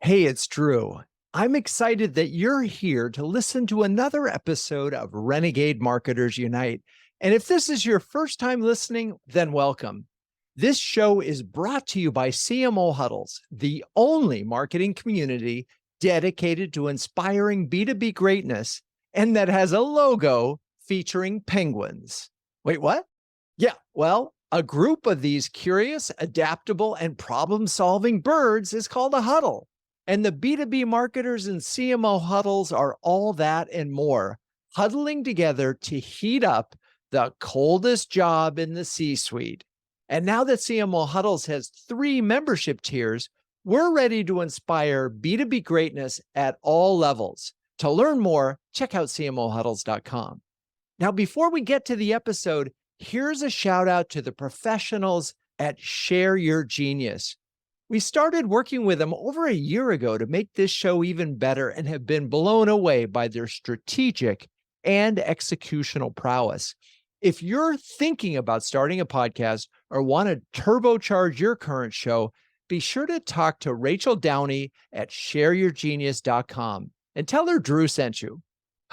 Hey, it's Drew. I'm excited that you're here to listen to another episode of Renegade Marketers Unite. And if this is your first time listening, then welcome. This show is brought to you by CMO Huddles, the only marketing community dedicated to inspiring B2B greatness and that has a logo featuring penguins. Wait, what? Yeah, well, a group of these curious, adaptable, and problem solving birds is called a huddle. And the B2B marketers and CMO huddles are all that and more, huddling together to heat up the coldest job in the C suite. And now that CMO Huddles has 3 membership tiers, we're ready to inspire B2B greatness at all levels. To learn more, check out cmohuddles.com. Now, before we get to the episode, here's a shout out to the professionals at Share Your Genius. We started working with them over a year ago to make this show even better and have been blown away by their strategic and executional prowess. If you're thinking about starting a podcast or want to turbocharge your current show, be sure to talk to Rachel Downey at shareyourgenius.com and tell her Drew sent you.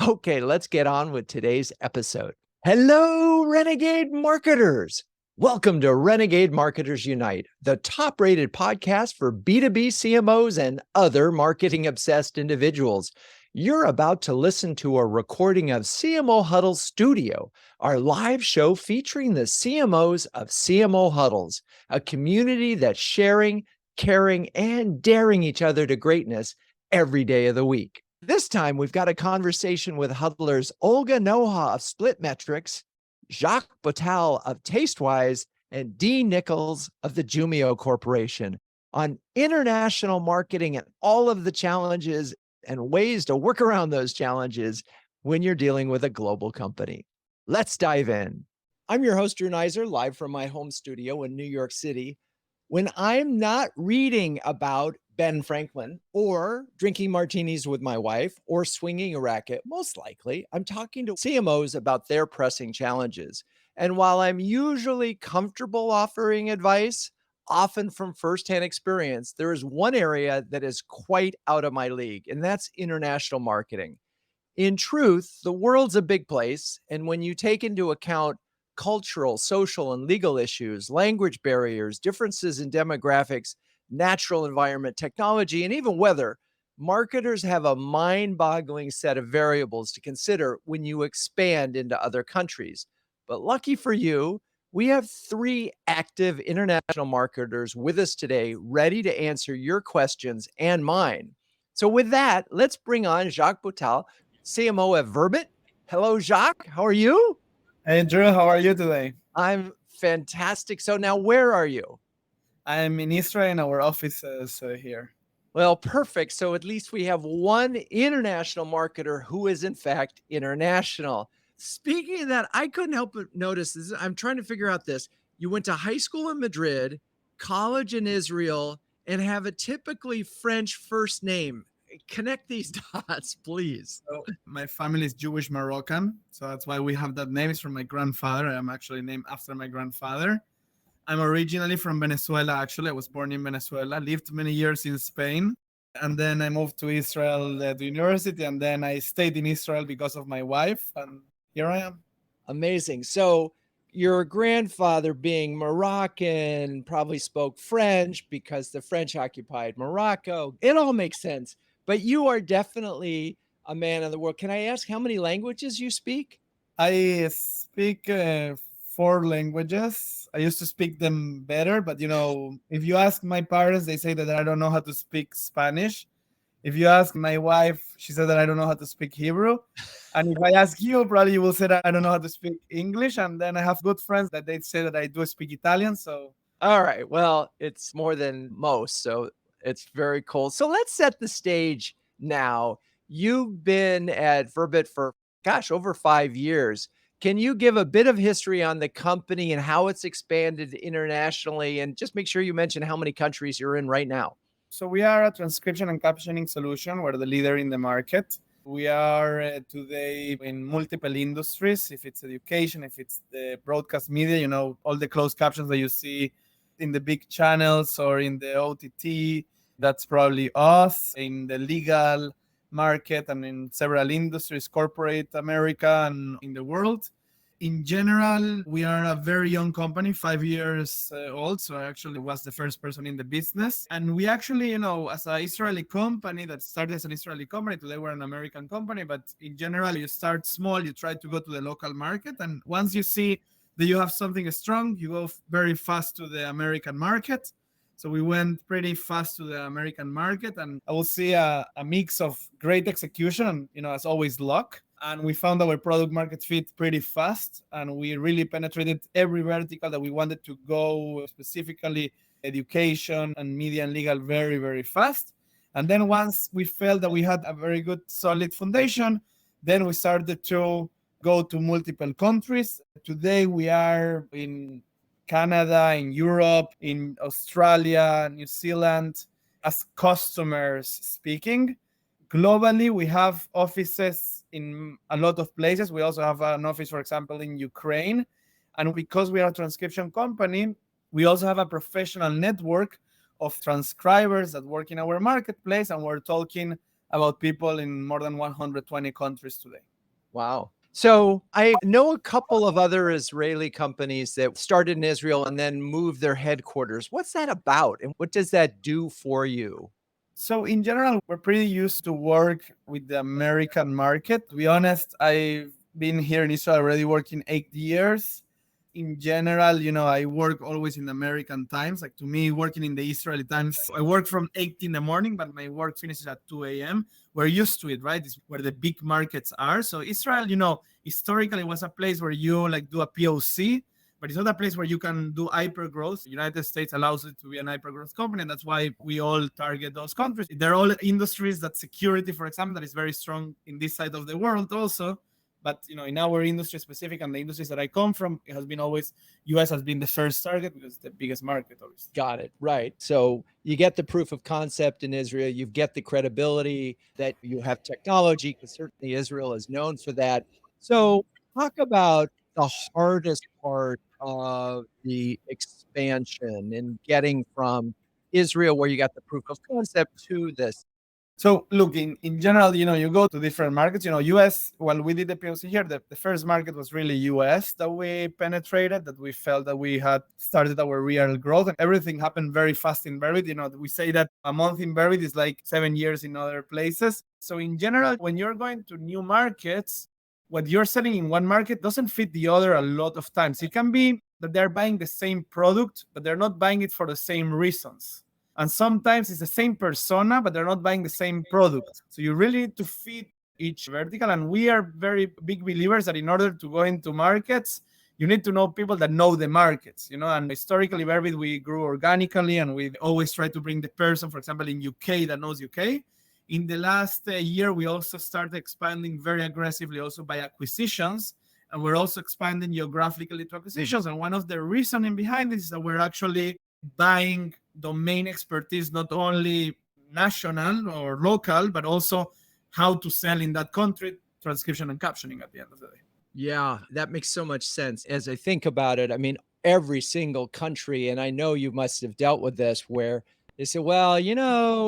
Okay, let's get on with today's episode. Hello, Renegade Marketers. Welcome to Renegade Marketers Unite, the top-rated podcast for B2B CMOs and other marketing-obsessed individuals. You're about to listen to a recording of CMO Huddles Studio, our live show featuring the CMOs of CMO Huddles, a community that's sharing, caring, and daring each other to greatness every day of the week. This time, we've got a conversation with huddlers Olga Noha of Split Metrics, Jacques Botbol of Tastewise, and Dean Nicolls of the Jumio Corporation on international marketing and all of the challenges and ways to work around those challenges when you're dealing with a global company. Let's dive in. I'm your host, Drew Nizer, live from my home studio in New York City. When I'm not reading about Ben Franklin or drinking martinis with my wife or swinging a racket, most likely I'm talking to CMOs about their pressing challenges. And while I'm usually comfortable offering advice, often from firsthand experience, there is one area that is quite out of my league, and that's international marketing. In truth, the world's a big place, and when you take into account cultural, social, and legal issues, language barriers, differences in demographics, natural environment, technology, and even weather, marketers have a mind-boggling set of variables to consider when you expand into other countries. But lucky for you, we have 3 active international marketers with us today, ready to answer your questions and mine. So with that, let's bring on Jacques Botbol, CMO at Verbit. Hello, Jacques. How are you? Hey, Drew, how are you today? I'm fantastic. So now where are you? I'm in Israel in our offices here. Well, perfect. So at least we have one international marketer who is in fact international. Speaking of that, I couldn't help but notice this. I'm trying to figure out this. You went to high school in Madrid, college in Israel, and have a typically French first name. Connect these dots, please. So my family is Jewish Moroccan, so that's why we have that name. It's from my grandfather. I'm actually named after my grandfather. I'm originally from Venezuela, actually. I was born in Venezuela, lived many years in Spain, and then I moved to Israel to university, and then I stayed in Israel because of my wife, and here I am. Amazing. So your grandfather, being Moroccan, probably spoke French because the French occupied Morocco. It all makes sense. But you are definitely a man of the world. Can I ask how many languages you speak? I speak 4 languages. I used to speak them better, but if you ask my parents, they say that I don't know how to speak Spanish. If you ask my wife, she said that I don't know how to speak Hebrew. And if I ask you, probably you will say that I don't know how to speak English. And then I have good friends that they say that I do speak Italian. So, all right. Well, it's more than most. So it's very cool. So let's set the stage now. You've been at Verbit for, over 5 years. Can you give a bit of history on the company and how it's expanded internationally? And just make sure you mention how many countries you're in right now. So we are a transcription and captioning solution. We're the leader in the market. We are today in multiple industries. If it's education, if it's the broadcast media, all the closed captions that you see in the big channels or in the OTT, That's probably us in the legal market and in several industries, corporate America and in the world. In general, we are a very young company, 5 years old. So I actually was the first person in the business. And we actually, as an Israeli company that started as an Israeli company, today we're an American company. But in general, you start small, you try to go to the local market. And once you see that you have something strong, you go very fast to the American market. So we went pretty fast to the American market, and I will see a mix of great execution and, as always, luck. And we found our product market fit pretty fast, and we really penetrated every vertical that we wanted to go, specifically education and media and legal, very, very fast. And then once we felt that we had a very good, solid foundation, then we started to go to multiple countries. Today we are in Canada, in Europe, in Australia, New Zealand, as customers speaking. Globally, we have offices in a lot of places. We also have an office, for example, in Ukraine. And because we are a transcription company, we also have a professional network of transcribers that work in our marketplace. And we're talking about people in more than 120 countries today. Wow. So I know a couple of other Israeli companies that started in Israel and then moved their headquarters. What's that about? And what does that do for you? So in general, we're pretty used to work with the American market. To be honest, I've been here in Israel already working 8 years. In general, I work always in American times. Like, to me, working in the Israeli times, I work from 8 in the morning, but my work finishes at 2 a.m. We're used to it, right? It's where the big markets are. So Israel, historically was a place where you do a POC, but it's not a place where you can do hyper growth. The United States allows it to be an hyper growth company, and that's why we all target those countries. They're all industries that security, for example, that is very strong in this side of the world also. But in our industry specific and the industries that I come from, it has been always US has been the first target because it's the biggest market, obviously. Got it. Right. So you get the proof of concept in Israel, you get the credibility that you have technology, because certainly Israel is known for that. So talk about the hardest part of the expansion and getting from Israel, where you got the proof of concept, to this. So look, in general, you go to different markets. US, while we did the POC here, the first market was really US that we penetrated, that we felt that we had started our real growth, and everything happened very fast in Berit. We say that a month in Berit is like 7 years in other places. So in general, when you're going to new markets, what you're selling in one market doesn't fit the other a lot of times. It can be that they're buying the same product, but they're not buying it for the same reasons. And sometimes it's the same persona, but they're not buying the same product. So you really need to fit each vertical. And we are very big believers that in order to go into markets, you need to know people that know the markets, and historically, Verbit, we grew organically, and we always try to bring the person, for example, in UK that knows UK. In the last year, we also started expanding very aggressively also by acquisitions. And we're also expanding geographically to acquisitions. And one of the reasoning behind this is that we're actually buying domain expertise, not only national or local, but also how to sell in that country, transcription and captioning at the end of the day. Yeah, that makes so much sense. As I think about it, I mean, every single country, and I know you must have dealt with this, where they say, well,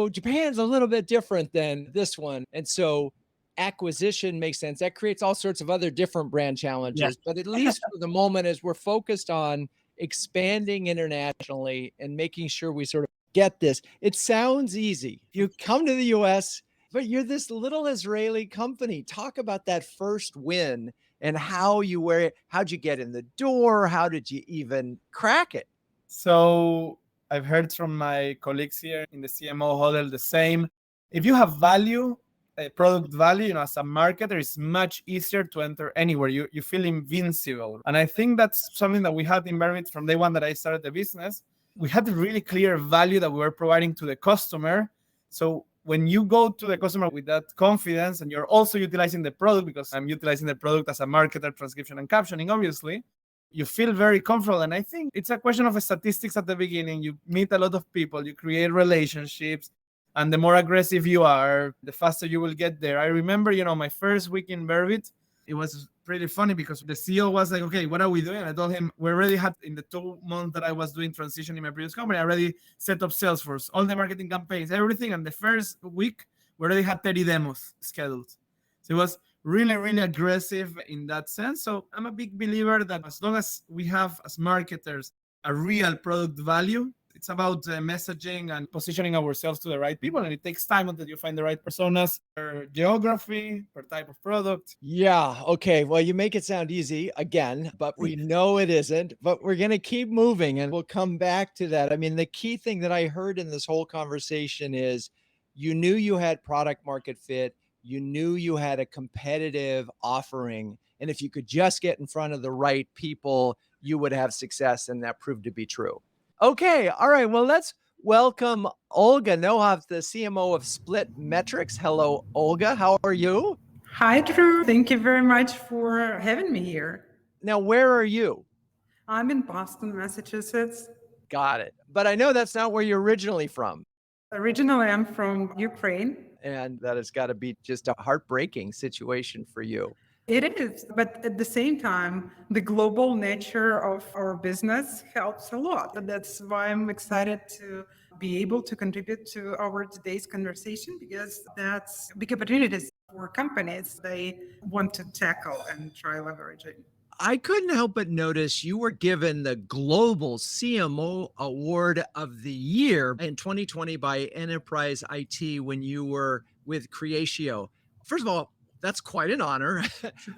Japan's a little bit different than this one. And so acquisition makes sense. That creates all sorts of other different brand challenges. But at least for the moment, as we're focused on expanding internationally and making sure we sort of get this, it sounds easy. You come to the US, but you're this little Israeli company. Talk about that first win and how'd you get in the door? How did you even crack it? So I've heard from my colleagues here in the CMO huddle the same. If you have value, product value, as a marketer, it's much easier to enter anywhere. You feel invincible. And I think that's something that we had in Verbit from day one that I started the business. We had a really clear value that we were providing to the customer. So when you go to the customer with that confidence, and you're also utilizing the product, because I'm utilizing the product as a marketer, transcription and captioning, obviously, you feel very comfortable. And I think it's a question of statistics at the beginning. You meet a lot of people, you create relationships, and the more aggressive you are, the faster you will get there. I remember, my first week in Verbit, it was pretty funny because the CEO was like, okay, what are we doing? And I told him, we already had, in the 2 months that I was doing transition in my previous company, I already set up Salesforce, all the marketing campaigns, everything. And the first week, we already had 30 demos scheduled. So it was really, really aggressive in that sense. So I'm a big believer that as long as we have, as marketers, a real product value, it's about messaging and positioning ourselves to the right people. And it takes time until you find the right personas per geography, per type of product. Yeah. Okay. Well, you make it sound easy again, but we know it isn't. But we're going to keep moving and we'll come back to that. I mean, the key thing that I heard in this whole conversation is you knew you had product market fit, you knew you had a competitive offering. And if you could just get in front of the right people, you would have success. And that proved to be true. Okay. All right. Well, let's welcome Olga Noha, the CMO of Split Metrics. Hello, Olga. How are you? Hi, Drew. Thank you very much for having me here. Now, where are you? I'm in Boston, Massachusetts. Got it. But I know that's not where you're originally from. Originally, I'm from Ukraine. And that has got to be just a heartbreaking situation for you. It is, but at the same time, the global nature of our business helps a lot. And that's why I'm excited to be able to contribute to our today's conversation, because that's big opportunities for companies they want to tackle and try leveraging. I couldn't help but notice you were given the Global CMO Award of the Year in 2020 by Enterprise IT when you were with Creatio. First of all, that's quite an honor.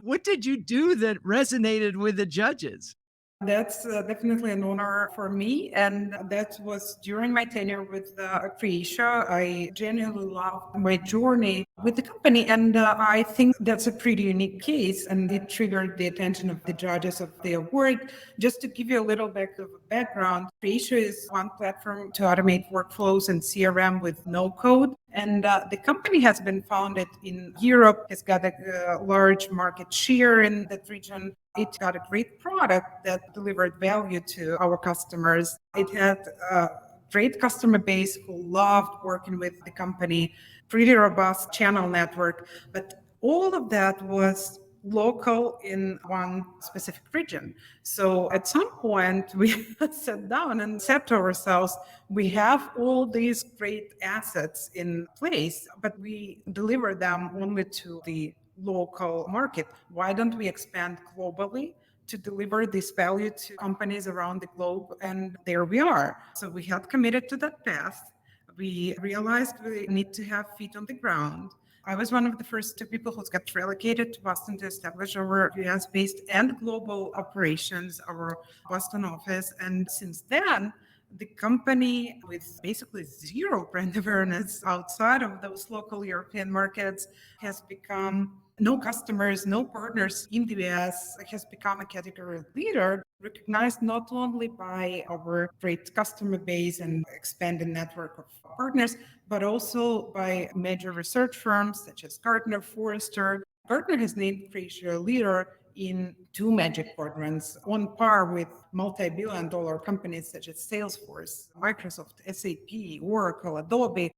What did you do that resonated with the judges? That's definitely an honor for me. And that was during my tenure with Creatia. I genuinely loved my journey with the company. And I think that's a pretty unique case. And it triggered the attention of the judges of the award. Just to give you a little bit of a background, Creatia is one platform to automate workflows and CRM with no code. And the company has been founded in Europe, has got a large market share in that region. It got a great product that delivered value to our customers. It had a great customer base who loved working with the company, pretty robust channel network. But all of that was local in one specific region. So at some point, we sat down and said to ourselves, we have all these great assets in place, but we deliver them only to the local market. Why don't we expand globally to deliver this value to companies around the globe? And there we are. So we had committed to that path. We realized we need to have feet on the ground. I was one of the first two people who got relocated to Boston to establish our US based and global operations, our Boston office. And since then, the company, with basically zero brand awareness outside of those local European markets, has become no customers, no partners in the US, has become a category leader, recognized not only by our great customer base and expanded network of partners, but also by major research firms such as Gartner, Forrester. Gartner has named Creatia a leader in two Magic Quadrants, on par with multi-billion-dollar companies such as Salesforce, Microsoft, SAP, Oracle, Adobe.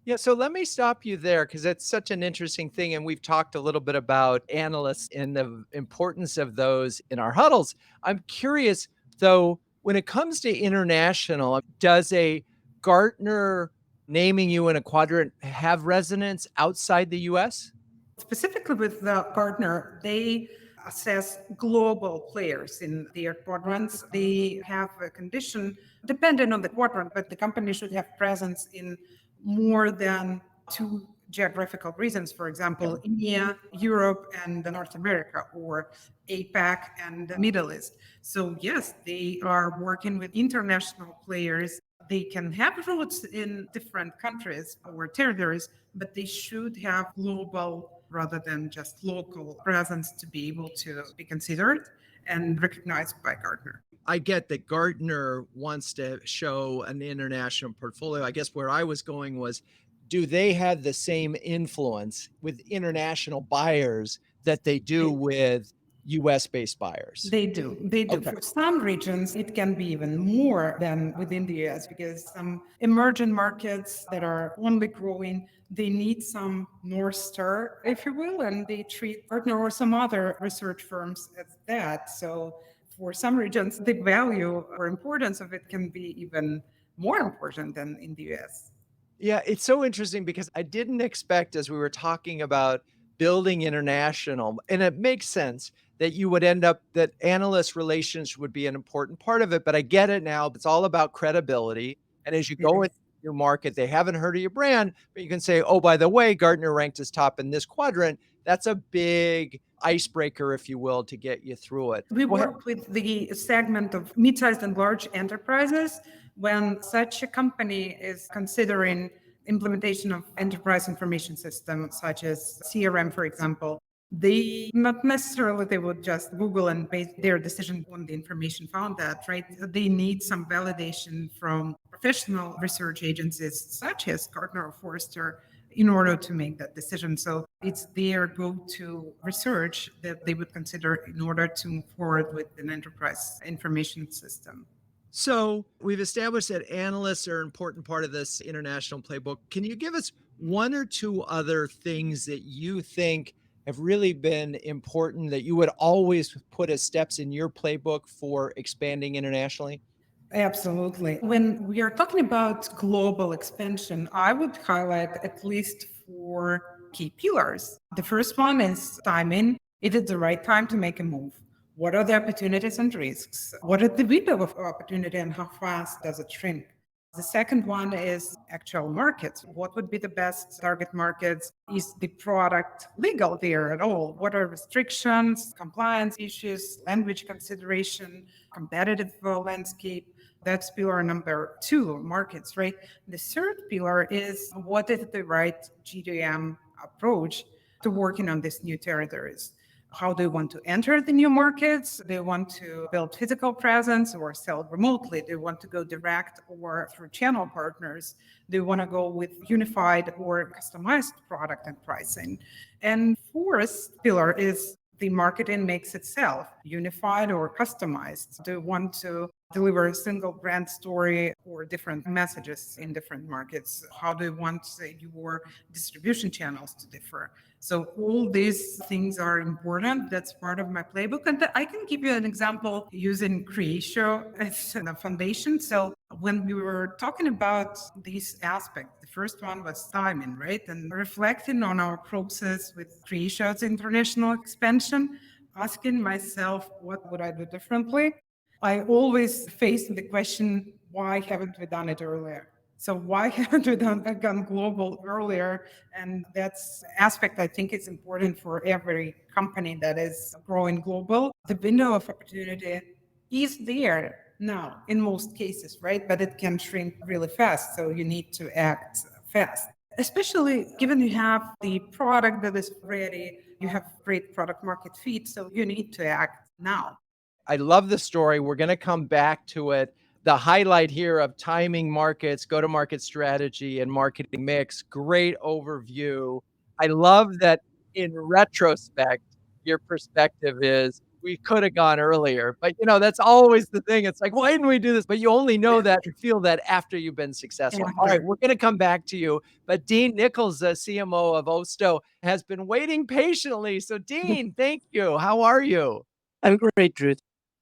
Yeah, so let me stop you there because it's such an interesting thing. And we've talked a little bit about analysts and the importance of those in our huddles. I'm curious, though, when it comes to international, does a Gartner naming you in a quadrant have resonance outside the US? Specifically with the partner, they assess global players in their quadrants. They have a condition dependent on the quadrant, but the company should have presence in more than two geographical regions, for example, India, Europe, and North America, or APAC and the Middle East. So yes, they are working with international players. They can have roots in different countries or territories, but they should have global rather than just local presence to be able to be considered and recognized by Gartner. I get that Gartner wants to show an international portfolio. I guess where I was going was, do they have the same influence with international buyers that they do with US-based buyers? They do. They do. Okay. For some regions, it can be even more than within the US because some emerging markets that are only growing, they need some North Star, if you will, and they treat Gartner or some other research firms as that. So for some regions, the value or importance of it can be even more important than in the US. Yeah, it's so interesting because I didn't expect as we were talking about building international, and it makes sense that you would end up that analyst relations would be an important part of it, but I get it now. It's all about credibility. And as you It go is. into your market, they haven't heard of your brand, but you can say, oh, by the way, Gartner ranked as top in this quadrant. That's a big icebreaker, if you will, to get you through it. We Well, work with the segment of mid-sized and large enterprises when such a company is considering implementation of enterprise information system, such as CRM, for example. They not necessarily they would just Google and base their decision on the information found that, right? They need some validation from professional research agencies such as Gartner or Forrester in order to make that decision. So it's their go-to research that they would consider in order to move forward with an enterprise information system. so we've established that analysts are an important part of this international playbook. Can you give us one or two other things that you think have really been important that you would always put as steps in your playbook for expanding internationally? Absolutely. When we are talking about global expansion, I would highlight at least four key pillars. The first one is timing. It is the right time to make a move. What are the opportunities and risks? What is the window of opportunity and how fast does it shrink? The second one is actual markets. What would be the best target markets? Is the product legal there at all? What are restrictions, compliance issues, language consideration, competitive landscape? That's pillar number two, markets, right? The third pillar is what is the right GDM approach to working on these new territories? How do you want to enter the new markets? Do you want to build physical presence or sell remotely? Do you want to go direct or through channel partners? Do you want to go with unified or customized product and pricing? And fourth pillar is the marketing mix itself, unified or customized. Do you want to deliver a single brand story or different messages in different markets? How do you want your distribution channels to differ? So all these things are important. That's part of my playbook. And I can give you an example using Creatio as a foundation. So when we were talking about these aspects, the first one was timing, right? And reflecting on our process with Creatio's international expansion, asking myself, what would I do differently? I always face the question, why haven't we done it earlier? So why haven't we gone global earlier? And that's aspect I think is important for every company that is growing global. The window of opportunity is there now in most cases, right? But it can shrink really fast. So you need to act fast. Especially given you have the product that is ready, you have great product market fit, so you need to act now. I love the story. We're going to come back to it. The highlight here of timing markets, go to market strategy, and marketing mix. Great overview. I love that in retrospect, your perspective is we could have gone earlier. But, that's always the thing. It's like, why didn't we do this? But you only know that and feel that after you've been successful. All right, After. we're going to come back to you. But Dean Nicolls, the CMO of Osto, has been waiting patiently. So, Dean, thank you. How are you? I'm great, Drew.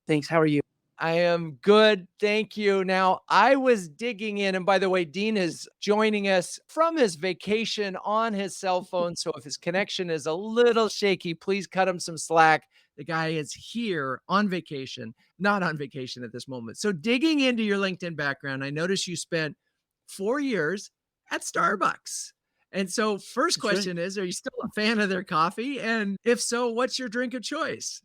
Thanks. How are you? I am good. Thank you. Now, I was digging in, and by the way, Dean is joining us from his vacation on his cell phone. So if his connection is a little shaky, please cut him some slack. The guy is here on vacation, not on vacation at this moment. So, digging into your LinkedIn background, I noticed you spent 4 years at Starbucks. And so, first That's right. question is, are you still a fan of their coffee? And if so, what's your drink of choice?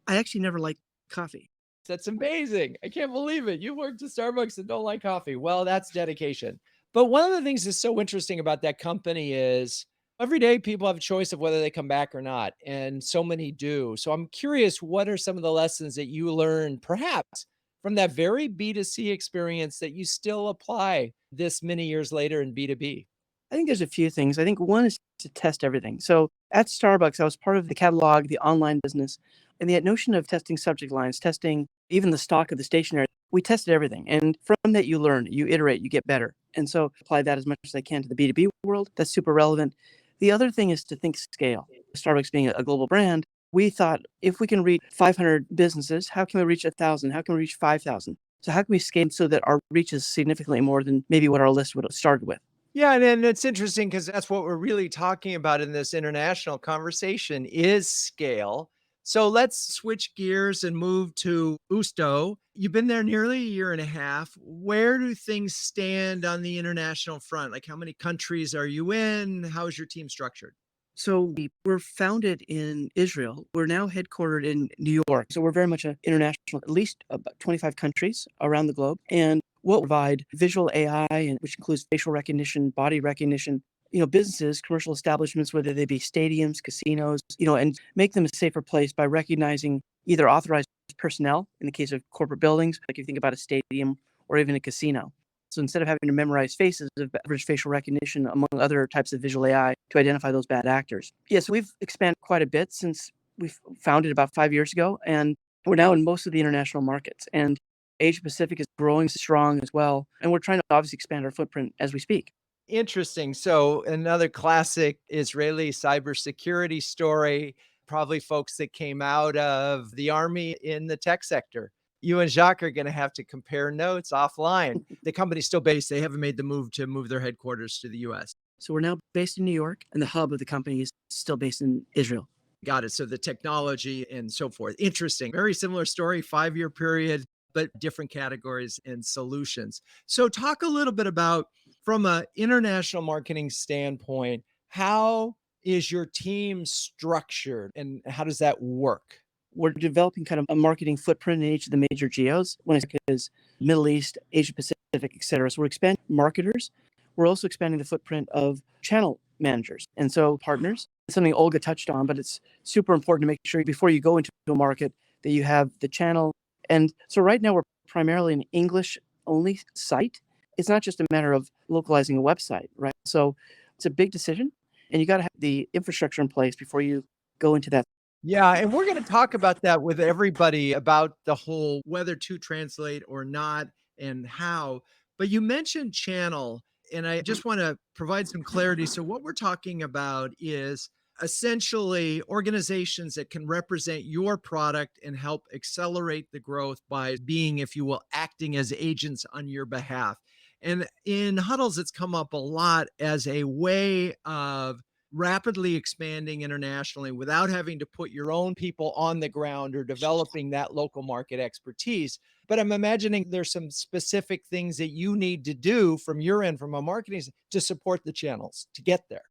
I actually never liked coffee. That's amazing. I can't believe it. You worked at Starbucks and don't like coffee. Well, that's dedication. But one of the things that's so interesting about that company is every day people have a choice of whether they come back or not. And so many do. So I'm curious, what are some of the lessons that you learned perhaps from that very B2C experience that you still apply this many years later in B2B? I think there's a few things. I think one is to test everything. So at Starbucks, I was part of the catalog, the online business. And the notion of testing subject lines, testing even the stock of the stationery, we tested everything. And from that, you learn, you iterate, you get better. And so apply that as much as I can to the B2B world. That's super relevant. The other thing is to think scale. Starbucks being a global brand, we thought if we can reach 500 businesses, how can we reach 1,000? How can we reach 5,000? So how can we scale so that our reach is significantly more than maybe what our list would have started with? Yeah, and it's interesting because that's what we're really talking about in this international conversation is scale. So let's switch gears and move to Usto. You've been there nearly a year and a half. Where do things stand on the international front? Like how many countries are you in? How is your team structured? So we were founded in Israel. We're now headquartered in New York. So we're very much an international, at least about 25 countries around the globe. And we'll provide visual AI, which includes facial recognition, body recognition, businesses, commercial establishments, whether they be stadiums, casinos, and make them a safer place by recognizing either authorized personnel in the case of corporate buildings, like if you think about a stadium or even a casino. So instead of having to memorize faces, of average facial recognition, among other types of visual AI, to identify those bad actors. Yes, we've expanded quite a bit since we founded about 5 years ago, and we're now in most of the international markets. And Asia Pacific is growing strong as well. And we're trying to obviously expand our footprint as we speak. Interesting. So another classic Israeli cybersecurity story, probably folks that came out of the army in the tech sector. You and Jacques are going to have to compare notes offline. The company's still based. They haven't made the move to move their headquarters to the US. So we're now based in New York, and the hub of the company is still based in Israel. Got it. So the technology and so forth. Interesting. Very similar story, 5-year period, but different categories and solutions. So talk a little bit about, from an international marketing standpoint, how is your team structured and how does that work? We're developing kind of a marketing footprint in each of the major geos. When I say is Middle East, Asia Pacific, et cetera. So we're expanding marketers. We're also expanding the footprint of channel managers. And so partners, something Olga touched on, but it's super important to make sure before you go into a market that you have the channel. And so right now we're primarily an English only site. It's not just a matter of localizing a website, right? So it's a big decision and you got to have the infrastructure in place before you go into that. Yeah, and we're going to talk about that with everybody about the whole whether to translate or not and how. But you mentioned channel, and I just want to provide some clarity. So, what we're talking about is essentially organizations that can represent your product and help accelerate the growth by being, if you will, acting as agents on your behalf. And in huddles, it's come up a lot as a way of rapidly expanding internationally without having to put your own people on the ground or developing that local market expertise. But I'm imagining there's some specific things that you need to do from your end, from a marketing to support the channels to get there.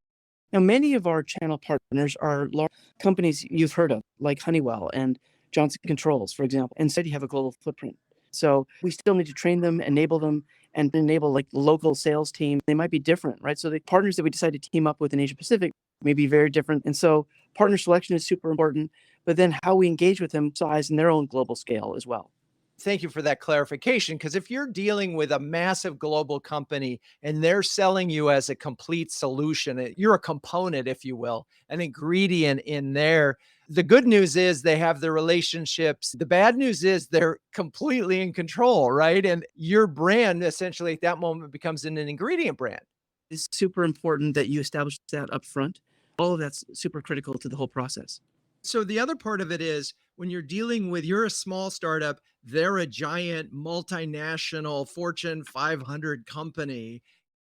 Now, many of our channel partners are large companies you've heard of, like Honeywell and Johnson Controls, for example, and said you have a global footprint. So we still need to train them, enable them, and enable like the local sales team. They might be different, right? So the partners that we decide to team up with in Asia Pacific may be very different. And so partner selection is super important, but then how we engage with them size in their own global scale as well. Thank you for that clarification. Because if you're dealing with a massive global company and they're selling you as a complete solution, you're a component, if you will, an ingredient in there. The good news is they have the relationships. The bad news is they're completely in control, right? And your brand essentially at that moment becomes an ingredient brand. It's super important that you establish that up front. All of that's super critical to the whole process. So the other part of it is when you're dealing with, you're a small startup, they're a giant multinational Fortune 500 company.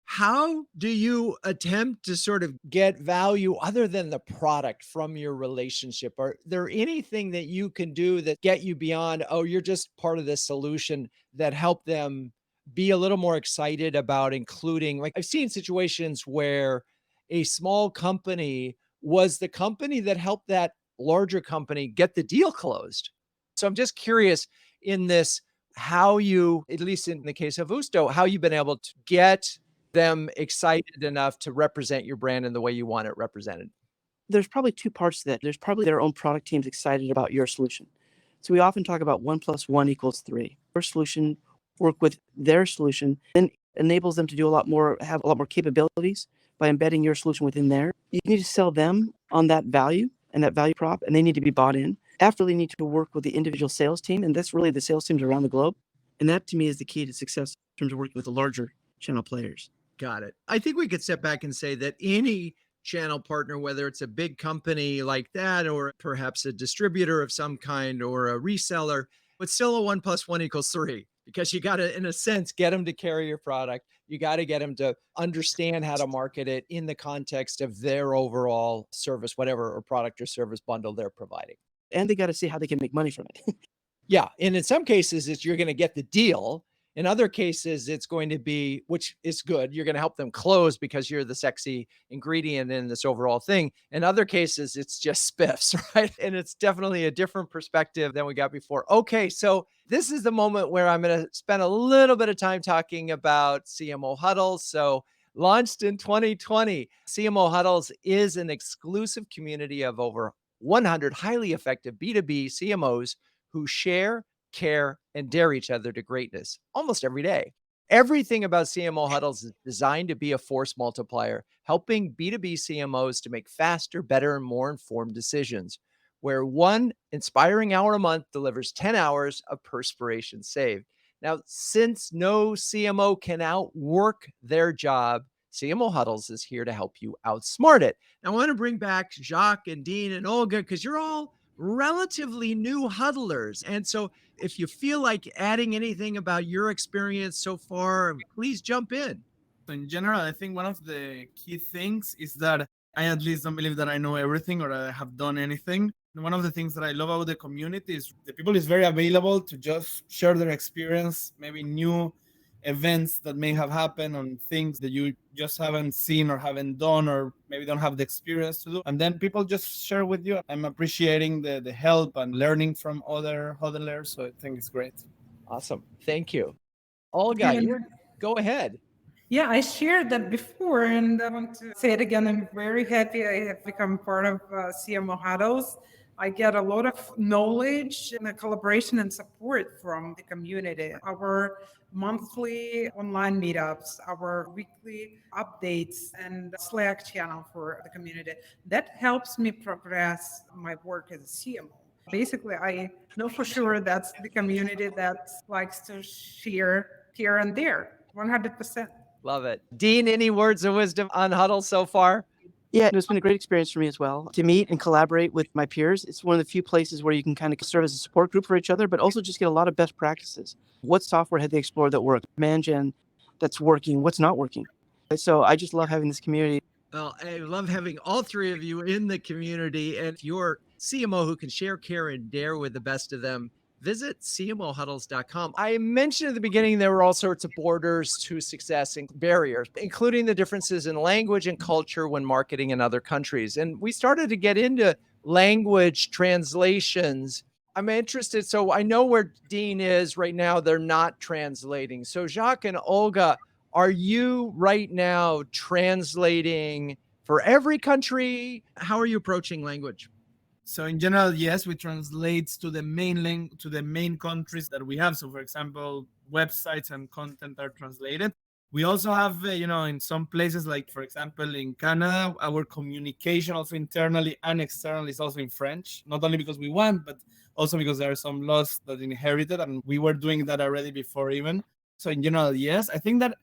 How do you attempt to sort of get value other than the product from your relationship? Are there anything that you can do that get you beyond, oh, you're just part of this solution that help them be a little more excited about including, like I've seen situations where a small company was the company that helped that larger company get the deal closed. So I'm just curious in this, how you, at least in the case of Usto, how you've been able to get them excited enough to represent your brand in the way you want it represented. There's probably two parts to that. There's probably their own product teams excited about your solution. So we often talk about 1 + 1 = 3. Your solution work with their solution, then enables them to do a lot more, have a lot more capabilities by embedding your solution within there. You need to sell them on that value and that value prop, and they need to be bought in. After they need to work with the individual sales team, and that's really the sales teams around the globe. And that to me is the key to success in terms of working with the larger channel players. Got it. I think we could step back and say that any channel partner, whether it's a big company like that, or perhaps a distributor of some kind or a reseller, but still a 1+1 = 3, because you got to, in a sense, get them to carry your product. You got to get them to understand how to market it in the context of their overall service, whatever or product or service bundle they're providing. And they got to see how they can make money from it. Yeah. And in some cases, it's you're going to get the deal. In other cases, it's going to be, which is good, you're going to help them close because you're the sexy ingredient in this overall thing. In other cases, it's just spiffs, right? And it's definitely a different perspective than we got before. Okay, so this is the moment where I'm going to spend a little bit of time talking about CMO Huddles. So launched in 2020, CMO Huddles is an exclusive community of over 100 highly effective B2B CMOs who share, care, and dare each other to greatness almost every day. Everything about CMO Huddles is designed to be a force multiplier, helping B2B CMOs to make faster, better, and more informed decisions, where one inspiring hour a month delivers 10 hours of perspiration saved. Now, since no CMO can outwork their job, CMO Huddles is here to help you outsmart it. Now, I want to bring back Jacques and Dean and Olga because you're all relatively new huddlers. And so if you feel like adding anything about your experience so far, please jump in. So in general, I think one of the key things is that I at least don't believe that I know everything or I have done anything. And one of the things that I love about the community is the people is very available to just share their experience, maybe new events that may have happened on things that you just haven't seen or haven't done or maybe don't have the experience to do. And then people just share with you. I'm appreciating the help and learning from other hodlers. So I think it's great. Awesome. Thank you. Olga, go ahead. Yeah, I shared that before, and I want to say it again. I'm very happy I have become part of CMO Huddles. I get a lot of knowledge and collaboration and support from the community. Our monthly online meetups, our weekly updates, and Slack channel for the community. That helps me progress my work as a CMO. Basically, I know for sure that's the community that likes to share here and there, 100%. Love it. Dean, any words of wisdom on Huddle so far? Yeah, it's been a great experience for me as well to meet and collaborate with my peers. It's one of the few places where you can kind of serve as a support group for each other, but also just get a lot of best practices. What software had they explored that worked? Mangen that's working, what's not working. So I just love having this community. Well, I love having all three of you in the community, and if you're CMO who can share, care, and dare with the best of them, visit cmohuddles.com. I mentioned at the beginning there were all sorts of borders to success and barriers, including the differences in language and culture when marketing in other countries. And we started to get into language translations. I'm interested. So I know where Dean is right now. They're not translating. So Jacques and Olga, are you right now translating for every country? How are you approaching language? So in general, yes, we translate to the main countries that we have. So for example, websites and content are translated. We also have, in some places, like for example, in Canada, our communication also internally and externally is also in French, not only because we want, but also because there are some laws that inherited and we were doing that already before even. So in general, yes, I think that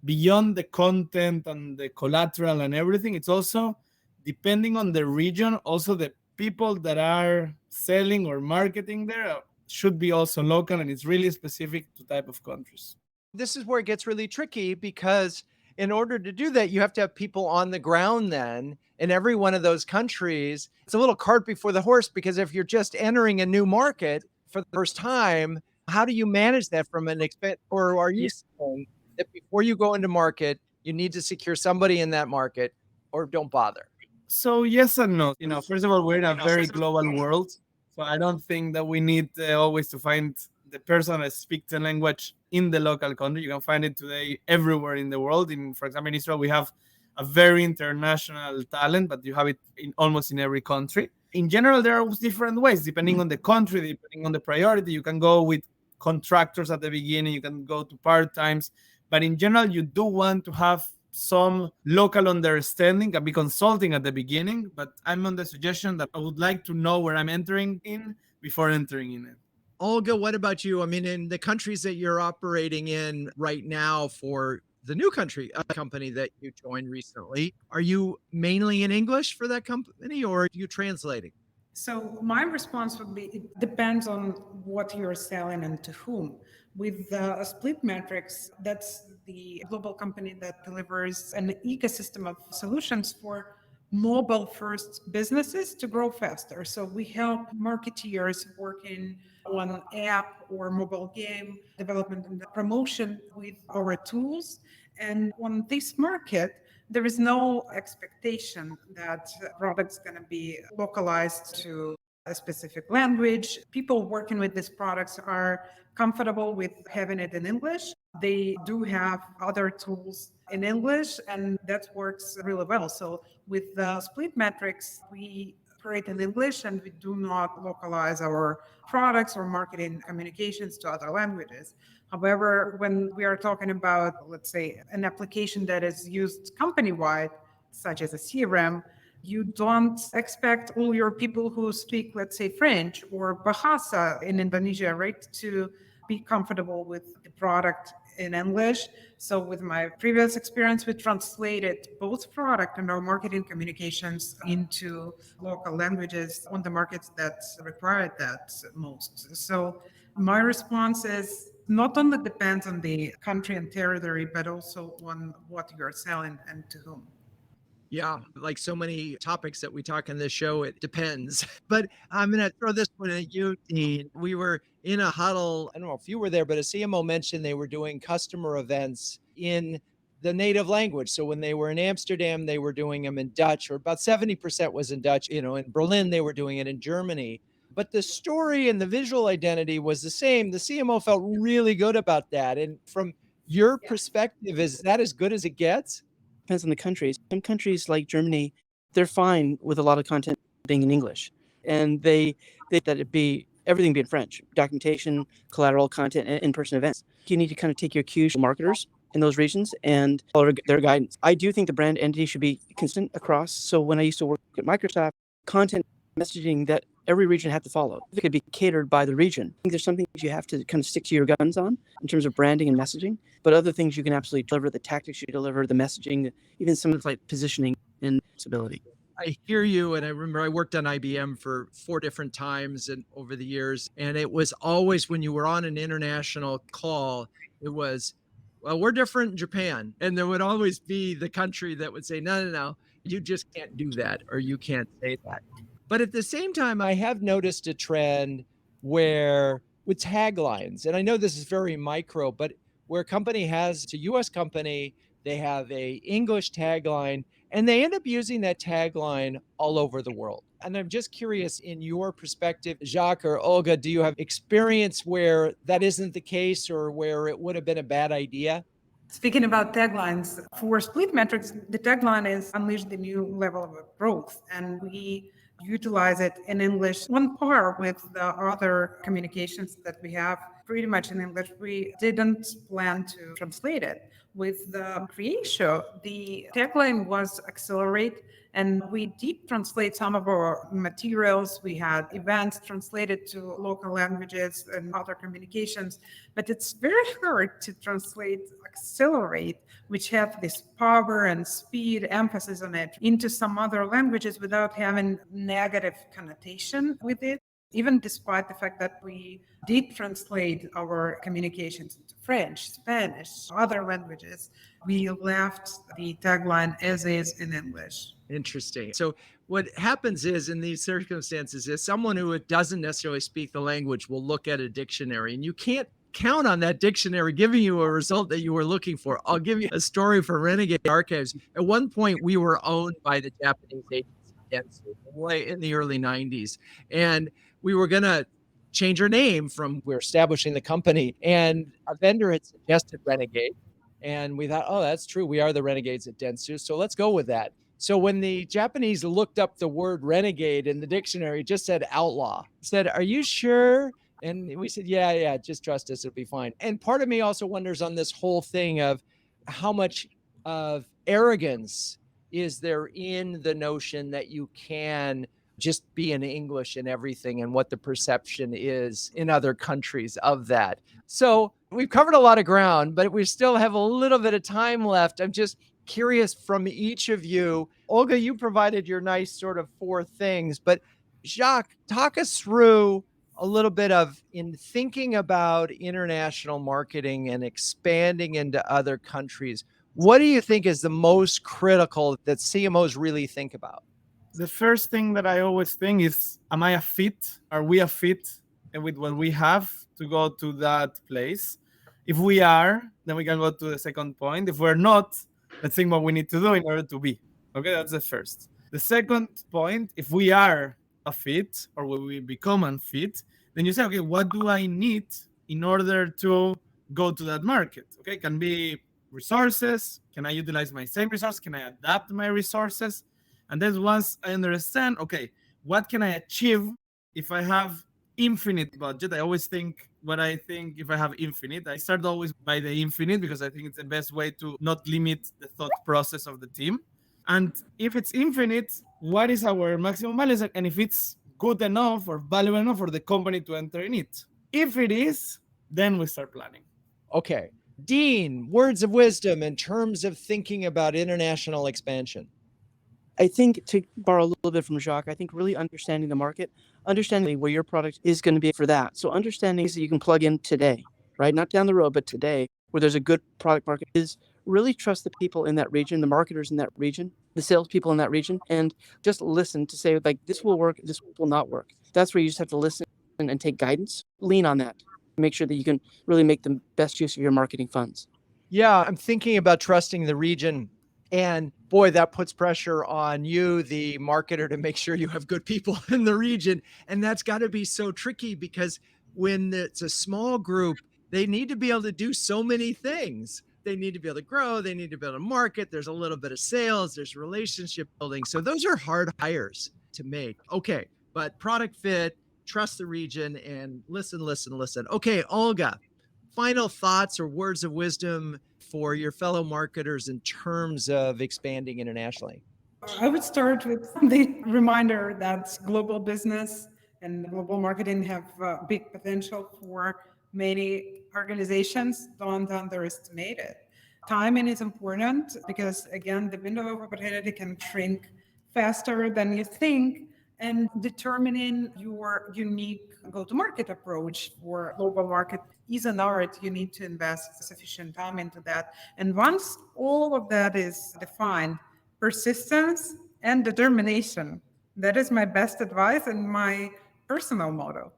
beyond the content and the collateral and everything, it's also depending on the region, also the people that are selling or marketing there should be also local, and it's really specific to type of countries. This is where it gets really tricky because in order to do that, you have to have people on the ground then in every one of those countries. It's a little cart before the horse because if you're just entering a new market for the first time, how do you manage that from an expense? Or are you saying that before you go into market, you need to secure somebody in that market or don't bother? So yes and no. First of all, we're in a very global world. So I don't think that we need always to find the person that speaks the language in the local country. You can find it today everywhere in the world. For example, in Israel, we have a very international talent, but you have it almost in every country. In general, there are different ways, depending on the country, depending on the priority. You can go with contractors at the beginning. You can go to part-times. But in general, you do want to have some local understanding. I'll be consulting at the beginning, but I'm on the suggestion that I would like to know where I'm entering in before entering in it. Olga, what about you? I mean, in the countries that you're operating in right now for the new company that you joined recently, are you mainly in English for that company or are you translating? So my response would be it depends on what you're selling and to whom. With Split Metrics, that's the global company that delivers an ecosystem of solutions for mobile first businesses to grow faster. So we help marketeers working on app or mobile game development and promotion with our tools. And on this market, there is no expectation that product's going to be localized to a specific language. People working with these products are comfortable with having it in English. They do have other tools in English, and that works really well. So with the Split Metrics, we operate in English and we do not localize our products or marketing communications to other languages. However, when we are talking about, let's say, an application that is used company-wide, such as a CRM, you don't expect all your people who speak, let's say, French or Bahasa in Indonesia, right, to be comfortable with the product in English. So with my previous experience, we translated both product and our marketing communications into local languages on the markets that required that most. So my response is not only depends on the country and territory, but also on what you're selling and to whom. Yeah, like so many topics that we talk on this show, it depends. But I'm going to throw this one at you, Dean. We were in a huddle. I don't know if you were there, but a CMO mentioned they were doing customer events in the native language. So when they were in Amsterdam, they were doing them in Dutch, or about 70% was in Dutch. In Berlin, they were doing it in Germany. But the story and the visual identity was the same. The CMO felt really good about that. And from your perspective, is that as good as it gets? Depends on the countries. Some countries like Germany, they're fine with a lot of content being in English, and they that it be everything be in French, documentation, collateral content, and in-person events. You need to kind of take your cues from marketers in those regions and follow their guidance. I do think the brand entity should be consistent across. So when I used to work at Microsoft, content messaging that every region had to follow. It could be catered by the region. I think there's some things you have to kind of stick to your guns on in terms of branding and messaging, but other things you can absolutely deliver, the tactics you deliver, the messaging, even some of like positioning and stability. I hear you. And I remember I worked on IBM for 4 different times and over the years. And it was always when you were on an international call, it was, well, we're different in Japan. And there would always be the country that would say, no, no, no, you just can't do that, or you can't say that. But at the same time, I have noticed a trend where with taglines, and I know this is very micro, but where a company has, it's a US company, they have a English tagline and they end up using that tagline all over the world. And I'm just curious, in your perspective, Jacques or Olga, do you have experience where that isn't the case or where it would have been a bad idea? Speaking about taglines, for Split Metrics, the tagline is unleash the new level of growth. And we utilize it in English on par with the other communications that we have pretty much in English. We didn't plan to translate it. With the creation, the tagline was accelerate, and we did translate some of our materials. We had events translated to local languages and other communications, but it's very hard to translate accelerate, which have this power and speed emphasis on it, into some other languages without having negative connotation with it. Even despite the fact that we did translate our communications into French, Spanish, other languages, we left the tagline as is in English. Interesting. So what happens is in these circumstances is someone who doesn't necessarily speak the language will look at a dictionary, and you can't count on that dictionary giving you a result that you were looking for. I'll give you a story from Renegade Archives. At one point, we were owned by the Japanese agency Dentsu in the early 90s. And we were going to change our name from we're establishing the company. And a vendor had suggested Renegade. And we thought, oh, that's true. We are the Renegades at Dentsu. So let's go with that. So when the Japanese looked up the word renegade in the dictionary, it just said outlaw. It said, are you sure? And we said, yeah, just trust us. It'll be fine. And part of me also wonders on this whole thing of how much of arrogance is there in the notion that you can just be in English and everything and what the perception is in other countries of that? So we've covered a lot of ground, but we still have a little bit of time left. I'm just curious from each of you. Olga, you provided your nice sort of four things, but Jacques, talk us through a little bit of in thinking about international marketing and expanding into other countries. What do you think is the most critical that CMOs really think about? The first thing that I always think is, am I a fit? Are we a fit with what we have to go to that place? If we are, then we can go to the second point. If we're not, let's think what we need to do in order to be. Okay, that's the first. The second point, if we are a fit or when we become unfit, then you say, okay, what do I need in order to go to that market? Okay, it can be resources. Can I utilize my same resource? Can I adapt my resources? And then once I understand, okay, what can I achieve if I have infinite budget? I always think what I think if I have infinite. I start always by the infinite because I think it's the best way to not limit the thought process of the team. And if it's infinite, what is our maximum balance? And if it's good enough or valuable enough for the company to enter in it. If it is, then we start planning. Okay. Dean, words of wisdom in terms of thinking about international expansion. I think, to borrow a little bit from Jacques, I think really understanding the market, understanding where your product is going to be for that. So understanding that you can plug in today, right? Not down the road, but today, where there's a good product market, is really trust the people in that region, the marketers in that region, the salespeople in that region, and just listen to say, like, this will work, this will not work. That's where you just have to listen and take guidance, lean on that, make sure that you can really make the best use of your marketing funds. Yeah, I'm thinking about trusting the region. And boy, that puts pressure on you, the marketer, to make sure you have good people in the region. And that's got to be so tricky because when it's a small group, they need to be able to do so many things. They need to be able to grow. They need to be able to market. There's a little bit of sales. There's relationship building. So those are hard hires to make. Okay. But product fit, trust the region, and listen, listen, listen. Okay, Olga, final thoughts or words of wisdom for your fellow marketers in terms of expanding internationally? I would start with the reminder that global business and global marketing have big potential for many organizations. Don't underestimate it. Timing is important because, again, the window of opportunity can shrink faster than you think. And determining your unique go-to-market approach for global market is an art. You need to invest sufficient time into that. And once all of that is defined, persistence and determination. That is my best advice and my personal motto.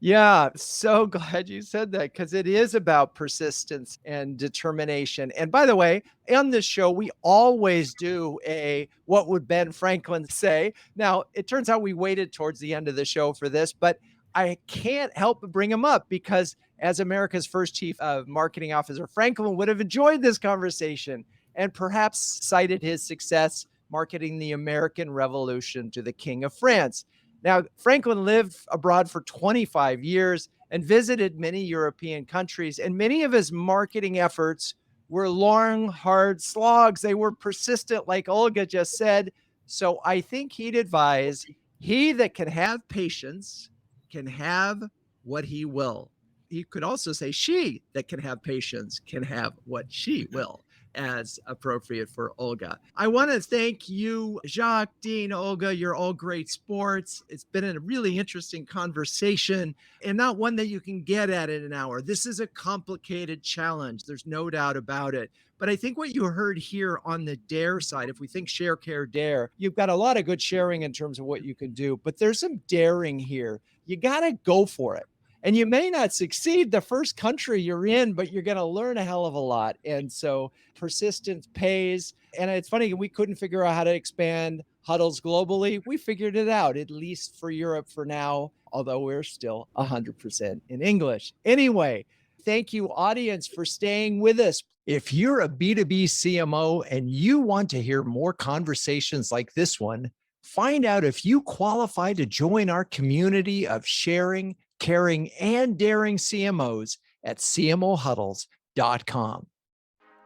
Yeah, so glad you said that because it is about persistence and determination. And by the way, on this show, we always do a what would Ben Franklin say? Now, it turns out we waited towards the end of the show for this, but I can't help but bring him up because as America's first chief of marketing officer, Franklin would have enjoyed this conversation and perhaps cited his success marketing the American Revolution to the King of France. Now, Franklin lived abroad for 25 years and visited many European countries, and many of his marketing efforts were long, hard slogs. They were persistent, like Olga just said. So I think he'd advise he that can have patience can have what he will. He could also say she that can have patience can have what she will, as appropriate for Olga. I want to thank you, Jacques, Dean, Olga. You're all great sports. It's been a really interesting conversation and not one that you can get at in an hour. This is a complicated challenge. There's no doubt about it. But I think what you heard here on the dare side, if we think share, care, dare, you've got a lot of good sharing in terms of what you can do, but there's some daring here. You got to go for it. And you may not succeed the first country you're in, but you're going to learn a hell of a lot. And so persistence pays. And it's funny, we couldn't figure out how to expand huddles globally. We figured it out, at least for Europe for now, although we're still 100% in English. Anyway, thank you, audience, for staying with us. If you're a B2B CMO and you want to hear more conversations like this one, find out if you qualify to join our community of sharing, caring, and daring CMOs at cmohuddles.com.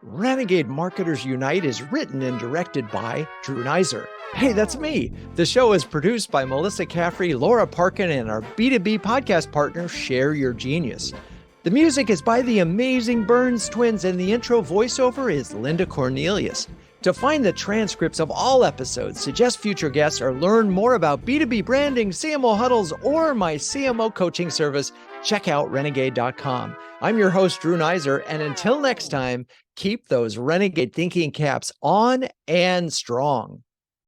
Renegade Marketers Unite is written and directed by Drew Neiser. Hey, that's me. The show is produced by Melissa Caffrey, Laura Parkin, and our B2B podcast partner, Share Your Genius. The music is by the amazing Burns Twins, and the intro voiceover is Linda Cornelius. To find the transcripts of all episodes, suggest future guests, or learn more about B2B branding, CMO huddles, or my CMO coaching service, check out renegade.com. I'm your host, Drew Neiser, and until next time, keep those Renegade thinking caps on and strong.